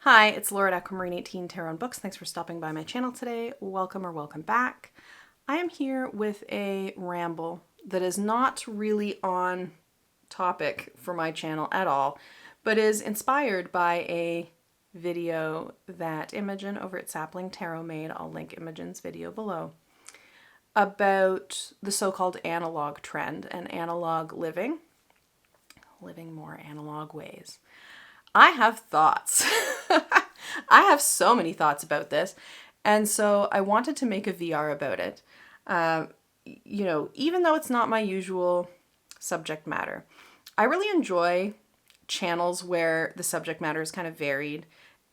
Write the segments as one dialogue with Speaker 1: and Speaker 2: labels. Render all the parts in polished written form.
Speaker 1: Hi, it's Laura at Aquamarine 18 Tarot and Books. Thanks for stopping by my channel today. Welcome or welcome back. I am here with a ramble that is not really on topic for my channel at all, but is inspired by a video that Imogen over at Sapling Tarot made. I'll link Imogen's video below, about the so-called analog trend and analog living more analog ways. I have thoughts. I have so many thoughts about this. And so I wanted to make a VR about it. Even though it's not my usual subject matter, I really enjoy channels where the subject matter is kind of varied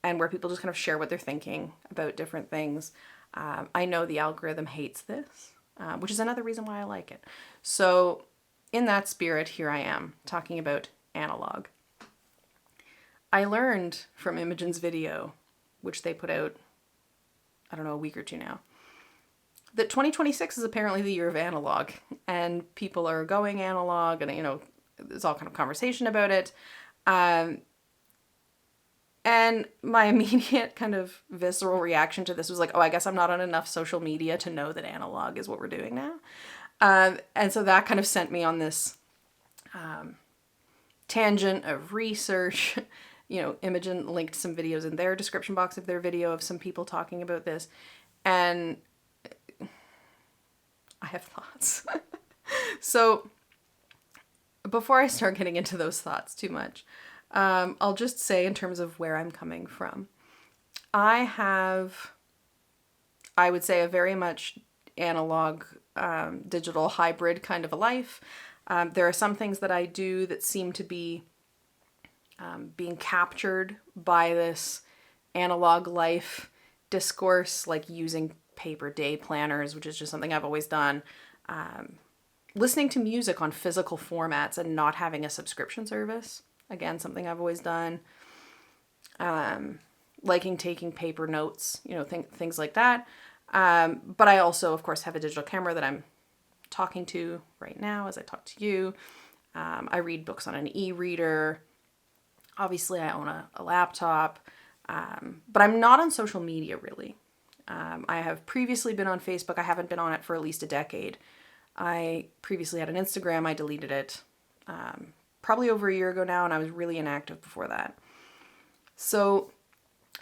Speaker 1: and where people just kind of share what they're thinking about different things. I know the algorithm hates this, which is another reason why I like it. So in that spirit, here I am talking about analog. I learned from Imogen's video, which they put out, I don't know, a week or two now, that 2026 is apparently the year of analog, and people are going analog, and, there's all kind of conversation about it. And my immediate kind of visceral reaction to this was like, oh, I guess I'm not on enough social media to know that analog is what we're doing now. And so that kind of sent me on this tangent of research. Imogen linked some videos in their description box of their video of some people talking about this. And I have thoughts. So before I start getting into those thoughts too much, I'll just say in terms of where I'm coming from. I would say, a very much analog, digital hybrid kind of a life. There are some things that I do that seem to be being captured by this analog life discourse, like using paper day planners, which is just something I've always done. Listening to music on physical formats and not having a subscription service. Again, something I've always done. Liking taking paper notes, things like that. But I also, of course, have a digital camera that I'm talking to right now as I talk to you. I read books on an e-reader. Obviously, I own a laptop, but I'm not on social media, really. I have previously been on Facebook. I haven't been on it for at least a decade. I previously had an Instagram. I deleted it probably over a year ago now, and I was really inactive before that. So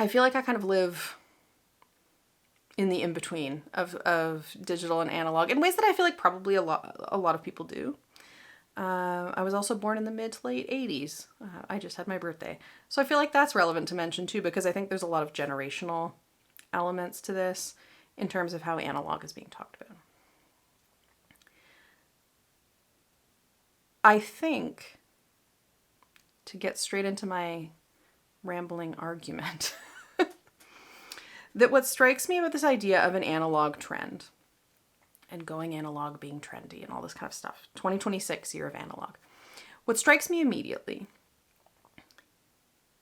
Speaker 1: I feel like I kind of live in the in-between of digital and analog in ways that I feel like probably a lot of people do. I was also born in the mid to late 80s. I just had my birthday. So I feel like that's relevant to mention too, because I think there's a lot of generational elements to this in terms of how analog is being talked about. I think, to get straight into my rambling argument, that what strikes me about this idea of an analog trend and going analog being trendy and all this kind of stuff, 2026 year of analog, what strikes me immediately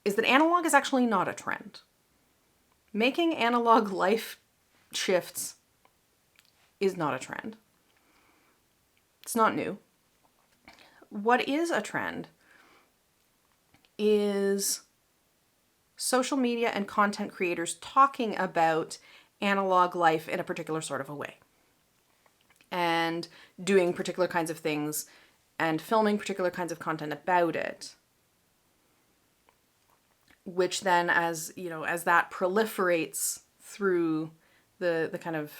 Speaker 1: is that analog is actually not a trend. Making analog life shifts is not a trend. It's not new. What is a trend is social media and content creators talking about analog life in a particular sort of a way, and doing particular kinds of things and filming particular kinds of content about it, which then, as that proliferates through the kind of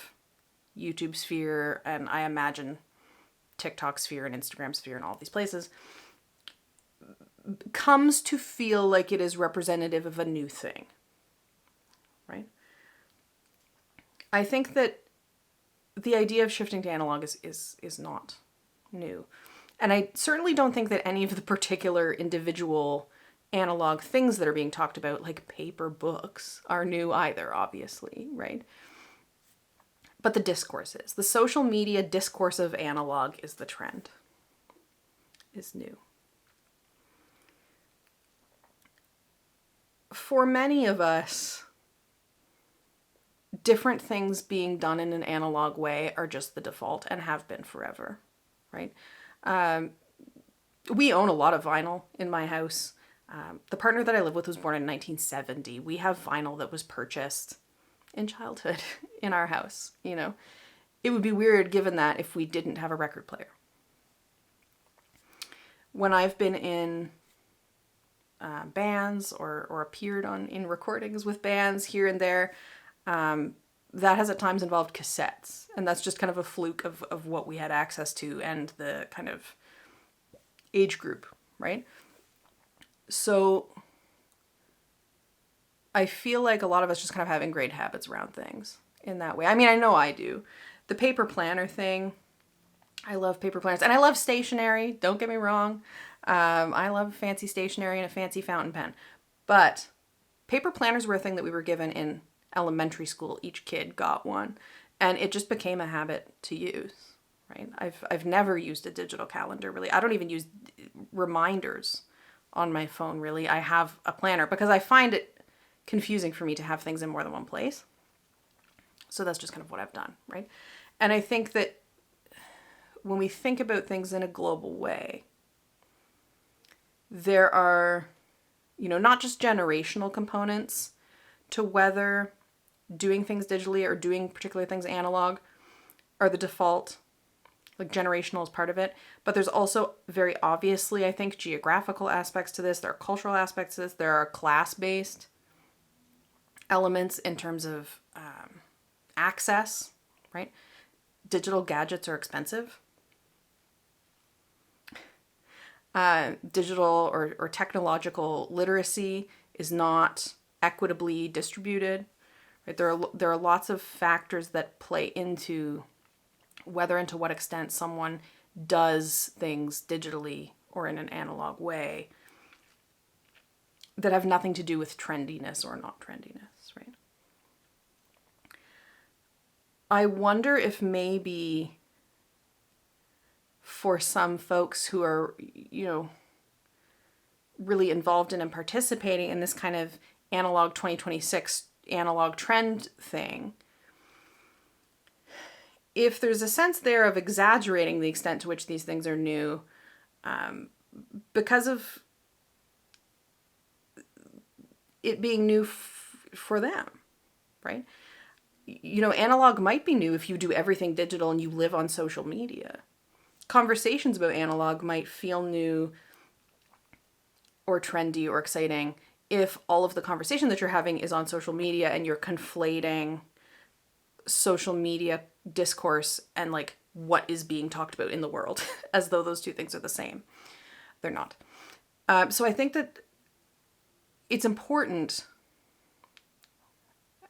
Speaker 1: YouTube sphere, and I imagine TikTok sphere and Instagram sphere and all these places, comes to feel like it is representative of a new thing, right? I think that the idea of shifting to analog is not new. And I certainly don't think that any of the particular individual analog things that are being talked about, like paper books, are new either, obviously, right? But the discourse is. The social media discourse of analog is the trend, is new. For many of us, different things being done in an analog way are just the default and have been forever, right? We own a lot of vinyl in my house. The partner that I live with was born in 1970. We have vinyl that was purchased in childhood in our house, you know. It would be weird given that if we didn't have a record player. When I've been in bands or appeared in recordings with bands here and there, that has at times involved cassettes. And that's just kind of a fluke of what we had access to and the kind of age group, right? So I feel like a lot of us just kind of have ingrained habits around things in that way. I mean, I know I do. The paper planner thing, I love paper planners. And I love stationery, don't get me wrong. I love fancy stationery and a fancy fountain pen. But paper planners were a thing that we were given in elementary school. Each kid got one. And it just became a habit to use, right? I've never used a digital calendar, really. I don't even use reminders on my phone, really. I have a planner because I find it confusing for me to have things in more than one place. So that's just kind of what I've done, right? And I think that when we think about things in a global way, there are, you know, not just generational components to whether doing things digitally or doing particular things analog are the default. Like generational is part of it, but there's also very obviously, I think, geographical aspects to this. There are cultural aspects to this. There are class-based elements in terms of access, right? Digital gadgets are expensive. Digital or technological literacy is not equitably distributed. Right? There are lots of factors that play into whether and to what extent someone does things digitally or in an analog way that have nothing to do with trendiness or not trendiness, right? I wonder if maybe for some folks who are, you know, really involved in and participating in this kind of analog 2026 analog trend thing, if there's a sense there of exaggerating the extent to which these things are new, because of it being new for them, right? You know, analog might be new if you do everything digital and you live on social media. Conversations about analog might feel new or trendy or exciting if all of the conversation that you're having is on social media and you're conflating social media discourse and like what is being talked about in the world as though those two things are the same. They're not. So I think that it's important,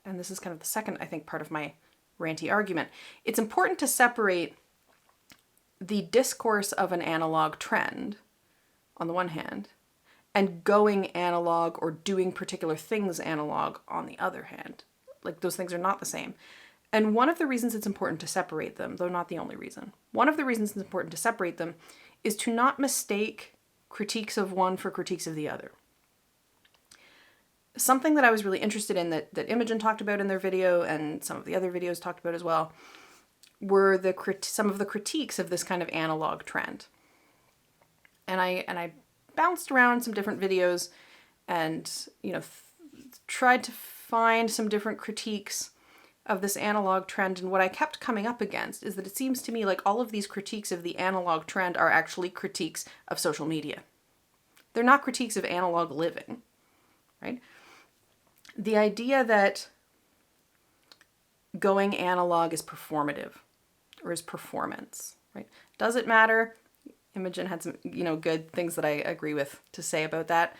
Speaker 1: and this is kind of the second, I think, part of my ranty argument. It's important to separate the discourse of an analog trend on the one hand and going analog or doing particular things analog on the other hand. Like those things are not the same. And one of the reasons it's important to separate them, though not the only reason, one of the reasons it's important to separate them is to not mistake critiques of one for critiques of the other. Something that I was really interested in that Imogen talked about in their video and some of the other videos talked about as well were some of the critiques of this kind of analog trend. And I bounced around some different videos and, you know, tried to find some different critiques of this analog trend, and what I kept coming up against is that it seems to me like all of these critiques of the analog trend are actually critiques of social media. They're not critiques of analog living, right? The idea that going analog is performative or is performance, right? Does it matter? Imogen had some, you know, good things that I agree with to say about that.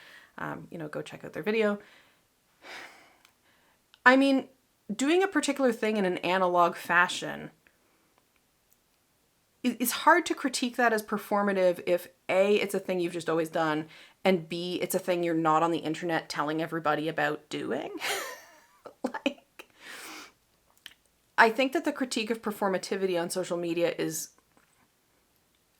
Speaker 1: You know, go check out their video. I mean, doing a particular thing in an analog fashion, it's hard to critique that as performative if A, it's a thing you've just always done, and B, it's a thing you're not on the internet telling everybody about doing. Like, I think that the critique of performativity on social media is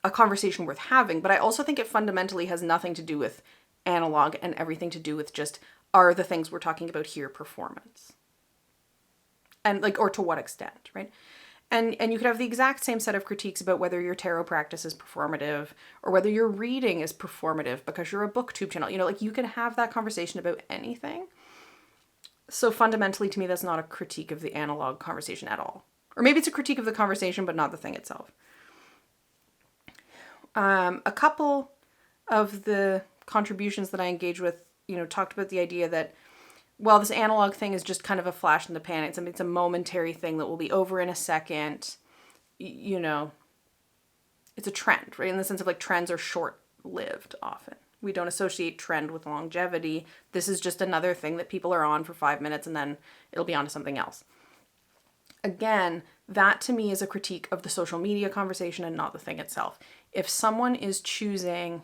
Speaker 1: a conversation worth having, but I also think it fundamentally has nothing to do with analog and everything to do with just, are the things we're talking about here performance? And like, or to what extent, right? And you could have the exact same set of critiques about whether your tarot practice is performative or whether your reading is performative because you're a booktube channel. You know, like you can have that conversation about anything. So fundamentally, to me, that's not a critique of the analog conversation at all. Or maybe it's a critique of the conversation, but not the thing itself. A couple of the contributions that I engage with, you know, talked about the idea that, well, this analog thing is just kind of a flash in the pan. It's a momentary thing that will be over in a second. You know, it's a trend, right? In the sense of like trends are short-lived often. We don't associate trend with longevity. This is just another thing that people are on for 5 minutes and then it'll be on to something else. Again, that to me is a critique of the social media conversation and not the thing itself. If someone is choosing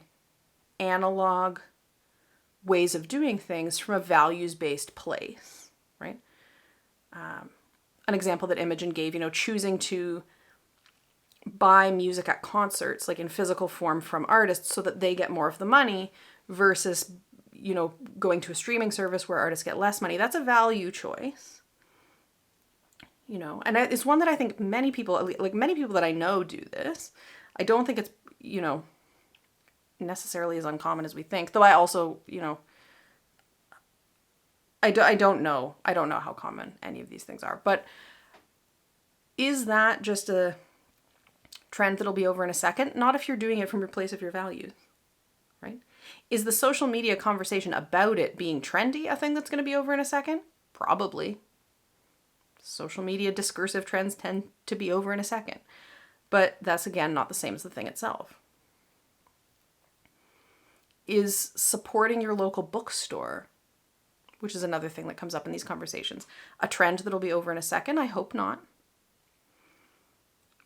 Speaker 1: analog ways of doing things from a values-based place, right? An example that Imogen gave, you know, choosing to buy music at concerts, like in physical form from artists so that they get more of the money versus, you know, going to a streaming service where artists get less money. That's a value choice, you know, and it's one that I think many people that I know do this. I don't think it's, you know, necessarily as uncommon as we think, though I also, you know, I don't know how common any of these things are, but is that just a trend that'll be over in a second? Not if you're doing it from your place of your values, right? Is the social media conversation about it being trendy a thing that's going to be over in a second? Probably. Social media discursive trends tend to be over in a second, but that's again not the same as the thing itself. Is supporting your local bookstore, which is another thing that comes up in these conversations, a trend that'll be over in a second? I hope not.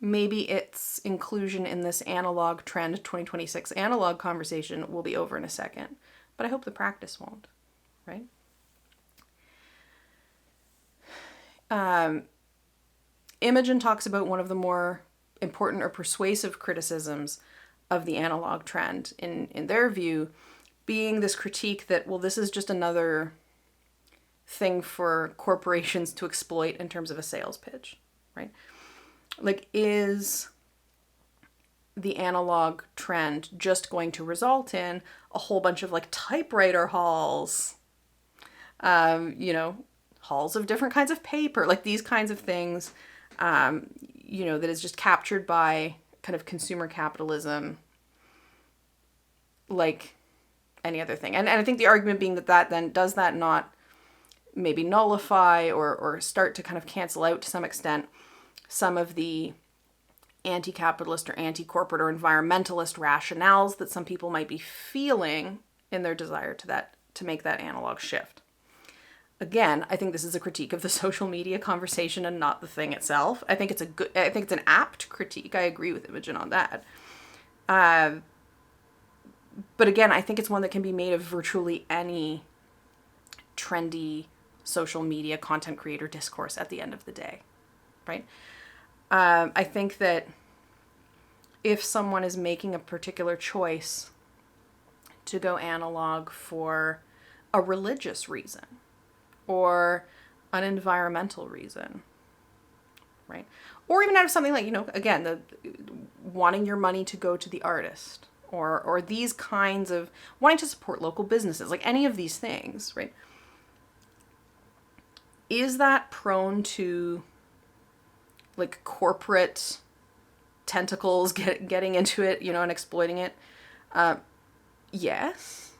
Speaker 1: Maybe its inclusion in this analog trend 2026 analog conversation will be over in a second, but I hope the practice won't, right? Imogen talks about one of the more important or persuasive criticisms of the analog trend in their view being this critique that, well, this is just another thing for corporations to exploit in terms of a sales pitch, right? Like, is the analog trend just going to result in a whole bunch of like typewriter halls, you know, halls of different kinds of paper, like these kinds of things, you know, that is just captured by kind of consumer capitalism like any other thing. And I think the argument being that then does that not maybe nullify or start to kind of cancel out to some extent some of the anti-capitalist or anti-corporate or environmentalist rationales that some people might be feeling in their desire to make that analog shift. Again, I think this is a critique of the social media conversation and not the thing itself. I think it's an apt critique. I agree with Imogen on that. But again, I think it's one that can be made of virtually any trendy social media content creator discourse at the end of the day, right? I think that if someone is making a particular choice to go analog for a religious reason or an environmental reason, right? Or even out of something like, you know, again, the wanting your money to go to the artist or these kinds of wanting to support local businesses, like any of these things, right? Is that prone to like corporate tentacles getting into it, you know, and exploiting it? Yes,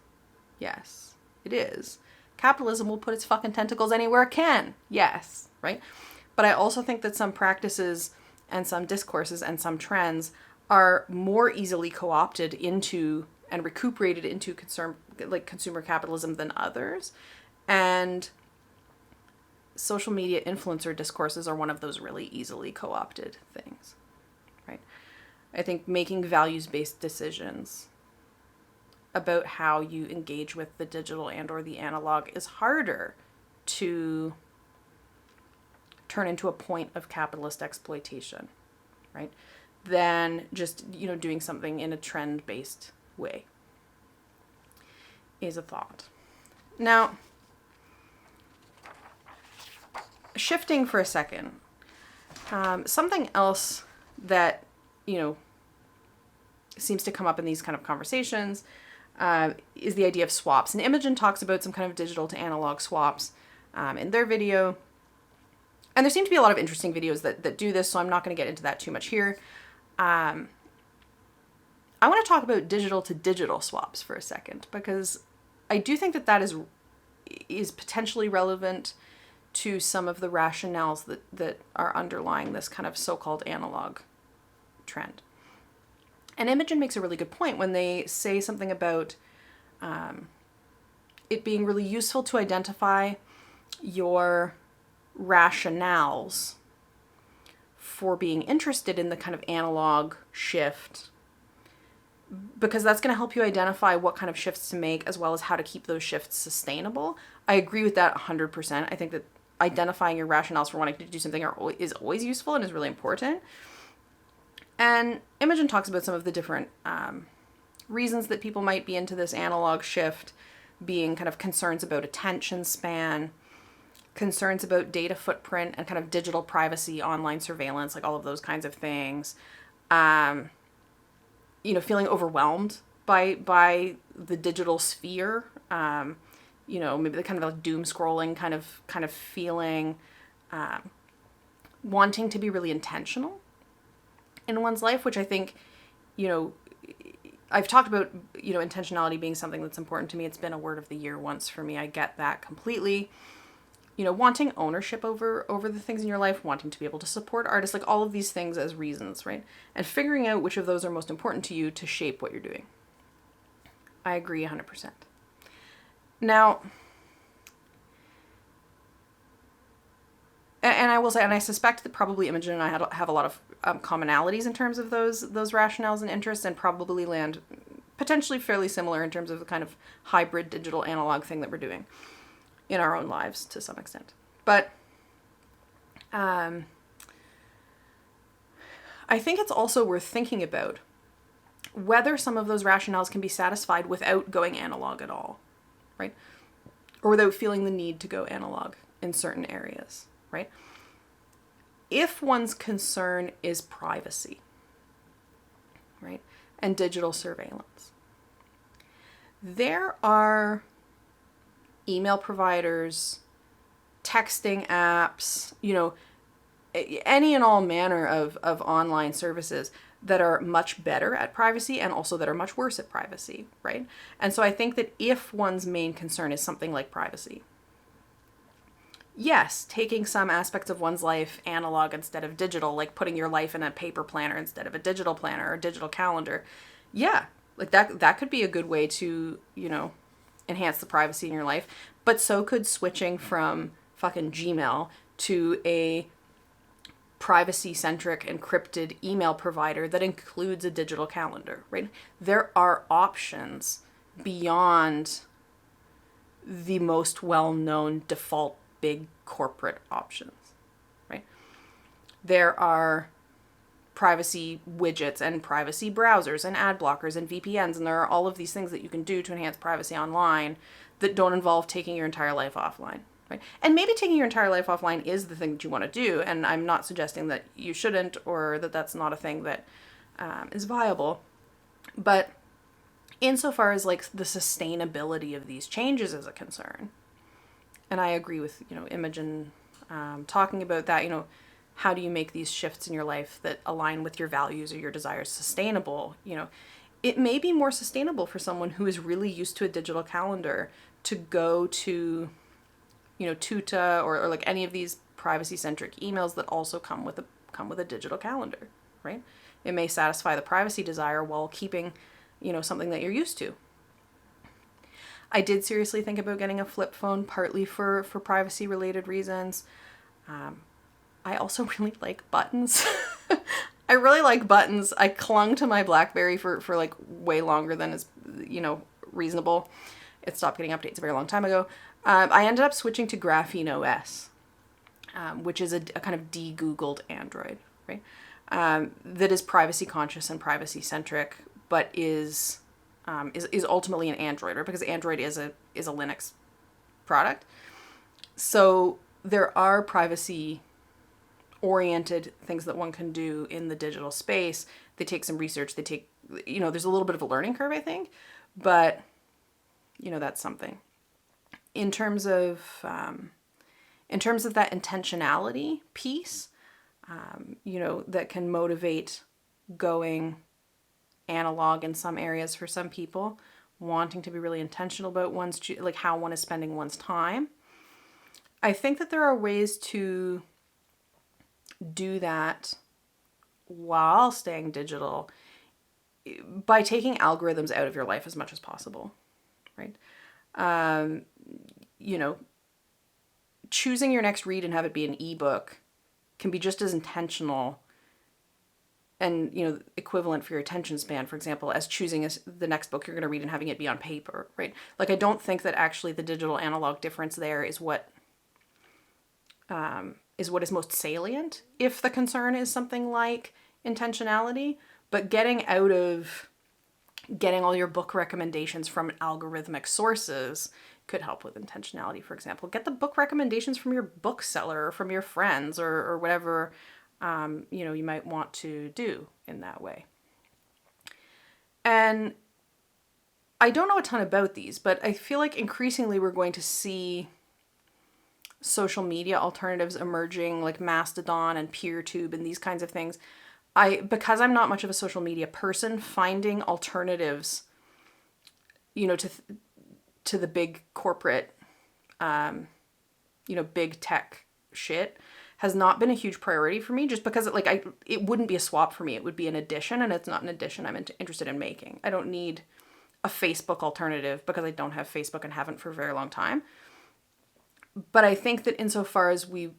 Speaker 1: it is. Capitalism will put its fucking tentacles anywhere it can. Yes, right? But I also think that some practices and some discourses and some trends are more easily co-opted into and recuperated into consumer capitalism than others. And social media influencer discourses are one of those really easily co-opted things, right? I think making values-based decisions about how you engage with the digital and or the analog is harder to turn into a point of capitalist exploitation, right? Than just, you know, doing something in a trend-based way is a thought. Now, shifting for a second, Something else that, seems to come up in these kind of conversations is the idea of swaps. And Imogen talks about some kind of digital to analog swaps in their video. And there seem to be a lot of interesting videos that do this, so I'm not going to get into that too much here. I want to talk about digital to digital swaps for a second, because I do think that is potentially relevant to some of the rationales that are underlying this kind of so-called analog trend. And Imogen makes a really good point when they say something about it being really useful to identify your rationales for being interested in the kind of analog shift, because that's going to help you identify what kind of shifts to make, as well as how to keep those shifts sustainable. I agree with that 100%. I think that identifying your rationales for wanting to do something is always useful and is really important. And Imogen talks about some of the different reasons that people might be into this analog shift, being kind of concerns about attention span, concerns about data footprint and kind of digital privacy, online surveillance, like all of those kinds of things. Feeling overwhelmed by the digital sphere. Maybe the kind of like doom scrolling kind of feeling, wanting to be really intentional in one's life, which I think, I've talked about, intentionality being something that's important to me. It's been a word of the year once for me. I get that completely. Wanting ownership over the things in your life, wanting to be able to support artists, like all of these things as reasons, right? And figuring out which of those are most important to you to shape what you're doing. I agree 100%. Now, and I will say, and I suspect that probably Imogen and I have a lot of commonalities in terms of those rationales and interests, and probably land potentially fairly similar in terms of the kind of hybrid digital analog thing that we're doing in our own lives to some extent. But I think it's also worth thinking about whether some of those rationales can be satisfied without going analog at all, right? Or without feeling the need to go analog in certain areas, right? If one's concern is privacy, right, and digital surveillance, there are email providers, texting apps, any and all manner of online services that are much better at privacy and also that are much worse at privacy, right? And so I think that if one's main concern is something like privacy, yes, taking some aspects of one's life analog instead of digital, like putting your life in a paper planner instead of a digital planner or digital calendar, yeah, like that could be a good way to, enhance the privacy in your life. But so could switching from fucking Gmail to a privacy-centric encrypted email provider that includes a digital calendar, right? There are options beyond the most well-known default big corporate options, right? There are privacy widgets and privacy browsers and ad blockers and VPNs, and there are all of these things that you can do to enhance privacy online that don't involve taking your entire life offline, right? And maybe taking your entire life offline is the thing that you want to do, and I'm not suggesting that you shouldn't or that that's not a thing that is viable, but insofar as like the sustainability of these changes is a concern, and I agree with, Imogen talking about that, how do you make these shifts in your life that align with your values or your desires sustainable? It may be more sustainable for someone who is really used to a digital calendar to go to, Tuta or like any of these privacy-centric emails that also come with a digital calendar, right? It may satisfy the privacy desire while keeping, something that you're used to. I did seriously think about getting a flip phone, partly for privacy-related reasons. I also really like buttons. I really like buttons. I clung to my BlackBerry for like way longer than is, reasonable. It stopped getting updates a very long time ago. I ended up switching to Graphene OS, which is a kind of de-Googled Android, right? That is privacy conscious and privacy centric, but is ultimately an Android, right? Because Android is a Linux product. So there are privacy oriented things that one can do in the digital space. They take some research, there's a little bit of a learning curve, I think, but that's something. In terms of that intentionality piece, that can motivate going analog in some areas for some people, wanting to be really intentional about how one is spending one's time. I think that there are ways to do that while staying digital by taking algorithms out of your life as much as possible, right? Choosing your next read and have it be an ebook can be just as intentional and, equivalent for your attention span, for example, as choosing the next book you're going to read and having it be on paper, right? Like, I don't think that actually the digital analog difference there is what is most salient if the concern is something like intentionality, but getting out of getting all your book recommendations from algorithmic sources could help with intentionality. For example, get the book recommendations from your bookseller or from your friends or whatever, you might want to do in that way. And I don't know a ton about these, but I feel like increasingly we're going to see social media alternatives emerging, like Mastodon and PeerTube and these kinds of things. Because I'm not much of a social media person, finding alternatives, to the big corporate, big tech shit has not been a huge priority for me, just because it wouldn't be a swap for me. It would be an addition, and it's not an addition I'm interested in making. I don't need a Facebook alternative because I don't have Facebook and haven't for a very long time. But I think that insofar as we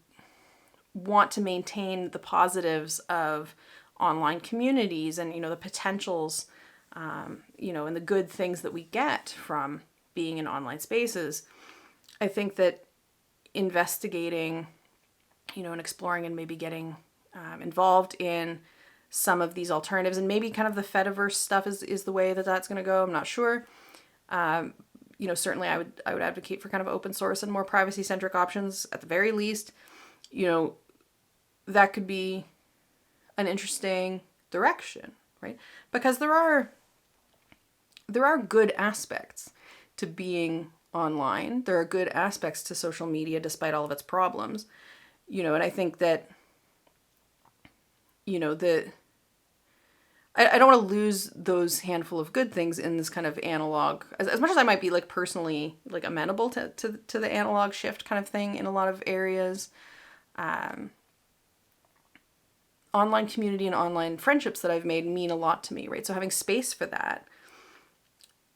Speaker 1: want to maintain the positives of online communities and, the potentials, and the good things that we get from being in online spaces, I think that investigating, and exploring and maybe getting involved in some of these alternatives, and maybe kind of the Fediverse stuff is the way that's going to go. I'm not sure. Certainly I would advocate for kind of open source and more privacy-centric options at the very least. That could be an interesting direction, right? Because there are good aspects to being online. There are good aspects to social media despite all of its problems. And I think that, I don't want to lose those handful of good things in this kind of analog, as much as I might be personally amenable to the analog shift kind of thing in a lot of areas. Online community and online friendships that I've made mean a lot to me, right? So having space for that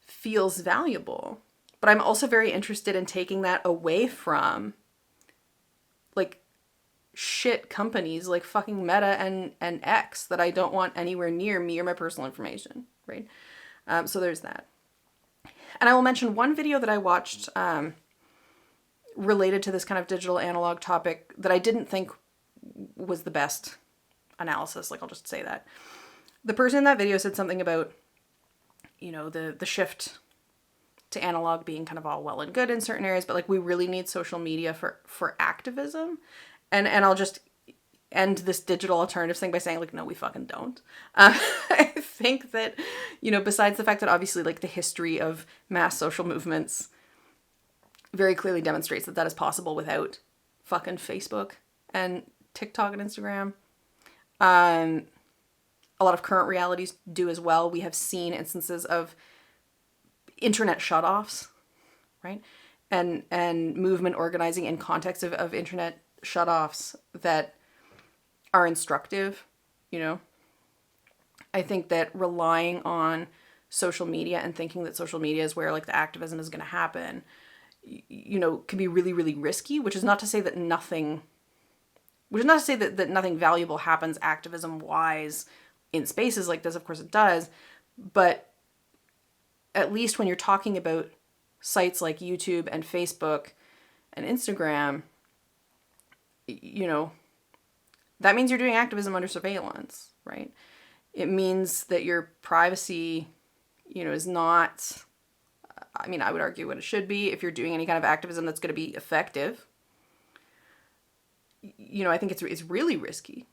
Speaker 1: feels valuable, but I'm also very interested in taking that away from shit companies like fucking Meta and X that I don't want anywhere near me or my personal information, right? So there's that. And I will mention one video that I watched related to this kind of digital analog topic that I didn't think was the best analysis. I'll just say that. The person in that video said something about, the shift to analog being kind of all well and good in certain areas, but we really need social media for activism. And I'll just end this digital alternatives thing by saying no, we fucking don't. I think that, besides the fact that obviously the history of mass social movements very clearly demonstrates that is possible without fucking Facebook and TikTok and Instagram. A lot of current realities do as well. We have seen instances of internet shutoffs, right? And movement organizing in context of internet shutoffs that are instructive, I think that relying on social media and thinking that social media is where the activism is going to happen, can be really, really risky, which is not to say that nothing valuable happens activism wise in spaces like this. Of course it does. But at least when you're talking about sites like YouTube and Facebook and Instagram, that means you're doing activism under surveillance, right? It means that your privacy, is not, I would argue what it should be if you're doing any kind of activism that's going to be effective. I think it's really risky,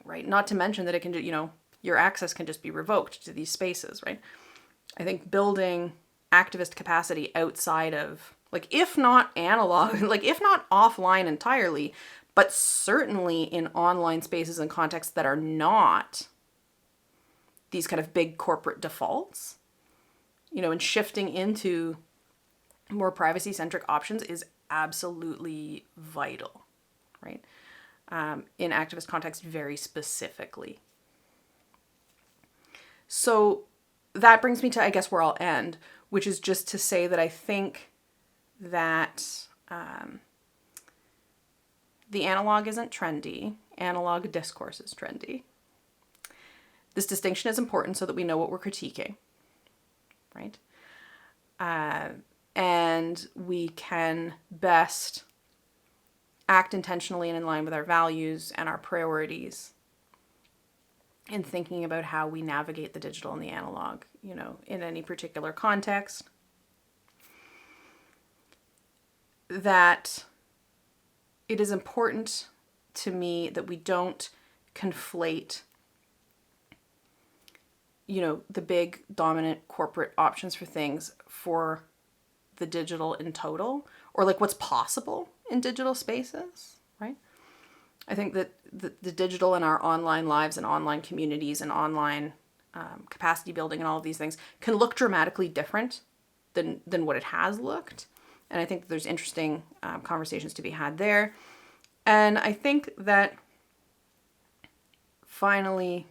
Speaker 1: right? Not to mention that it can, your access can just be revoked to these spaces, right? I think building activist capacity outside of, like, if not analog, like, if not offline entirely, but certainly in online spaces and contexts that are not these kind of big corporate defaults, and shifting into more privacy-centric options is absolutely vital, right? In activist context, very specifically. So that brings me to, I guess, where I'll end, which is just to say that I think that the analog isn't trendy. Analog discourse is trendy. This distinction is important so that we know what we're critiquing, right? And we can best act intentionally and in line with our values and our priorities in thinking about how we navigate the digital and the analog, in any particular context. That it is important to me that we don't conflate, the big dominant corporate options for things for the digital in total, or like what's possible in digital spaces, right? I think that the digital in our online lives and online communities and online capacity building and all of these things can look dramatically different than what it has looked. And I think that there's interesting conversations to be had there. And I think that finally,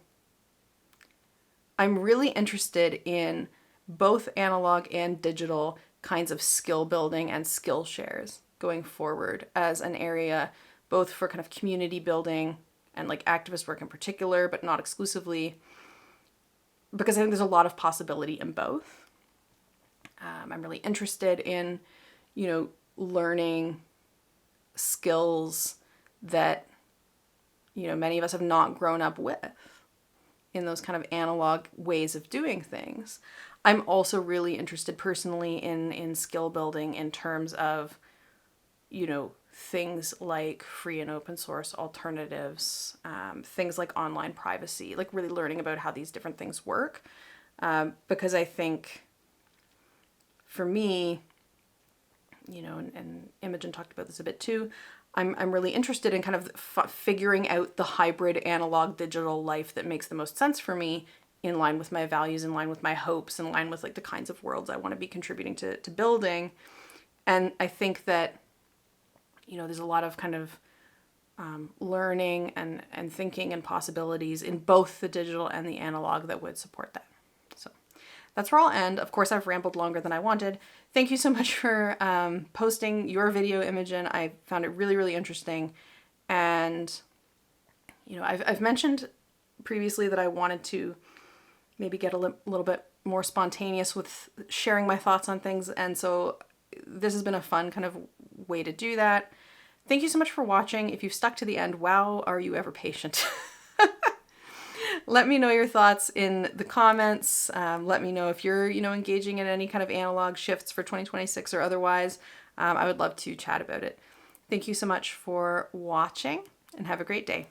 Speaker 1: I'm really interested in both analog and digital kinds of skill building and skill shares going forward as an area, both for kind of community building and like activist work in particular, but not exclusively, because I think there's a lot of possibility in both. I'm really interested in, learning skills that, many of us have not grown up with in those kind of analog ways of doing things. I'm also really interested personally in skill building in terms of, things like free and open source alternatives, things like online privacy, like really learning about how these different things work. Because I think for me, and Imogen talked about this a bit too, I'm really interested in kind of figuring out the hybrid analog digital life that makes the most sense for me, in line with my values, in line with my hopes, in line with like the kinds of worlds I want to be contributing to building. And I think that, there's a lot of kind of learning and thinking and possibilities in both the digital and the analog that would support that. So that's where I'll end. Of course, I've rambled longer than I wanted. Thank you so much for posting your video, Imogen. I found it really, really interesting. And, I've mentioned previously that I wanted to maybe get a little bit more spontaneous with sharing my thoughts on things. And so this has been a fun kind of way to do that. Thank you so much for watching. If you've stuck to the end, wow, are you ever patient? Let me know your thoughts in the comments. Let me know if you're, engaging in any kind of analog shifts for 2026 or otherwise. I would love to chat about it. Thank you so much for watching and have a great day.